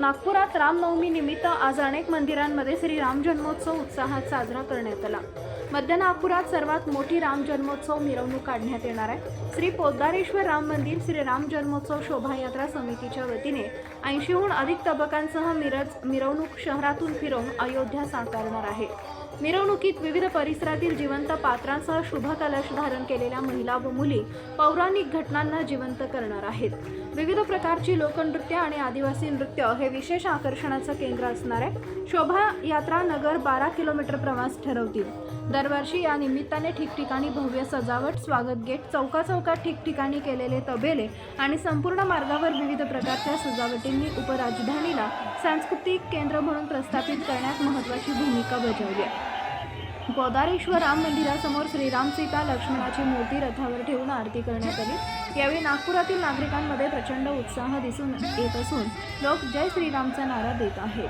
नागपुरात रामनवमी निमित्त आज अनेक मंदिरांमध्ये श्री राम जन्मोत्सव उत्साहात साजरा करण्यात आला। मध्य नागपुरात सर्वात मोठी राम जन्मोत्सव मिरवणूक काढण्यात येणार आहे। श्री पोद्दारेश्वर राम मंदिर श्री राम जन्मोत्सव शोभायात्रा समितीच्या वतीने 80हून अधिक तबकांसह मिरवणूक शहरातून फिरवून अयोध्या साकारणार आहे। मिरवणुकीत विविध परिसरातील जिवंत पात्रांसह शुभ कलश धारण केलेल्या महिला व मुली पौराणिक घटनांना जिवंत करणार आहेत। विविध प्रकारची लोकनृत्य आणि आदिवासी नृत्य हे विशेष आकर्षणाचं केंद्र असणार आहे। शोभायात्रा नगर 12 किलोमीटर प्रवास ठरवतील। दरवर्षी या निमित्ताने ठिकठिकाणी भव्य सजावट, स्वागत गेट, चौकाचौकात ठिकठिकाणी केलेले तबेले आणि संपूर्ण मार्गावर विविध प्रकारच्या सजावटींनी उपराजधानीला सांस्कृतिक केंद्र म्हणून प्रस्थापित करण्यात महत्त्वाची भूमिका बजावली आहे। पोद्दारेश्वर राम मंदिरासमोर श्रीराम सीता लक्ष्मणाची मूर्ती रथावर ठेवून आरती करण्यात आली। यावेळी नागपुरातील नागरिकांमध्ये प्रचंड उत्साह दिसून येत असून लोक जय श्रीरामचा नारा देत आहेत।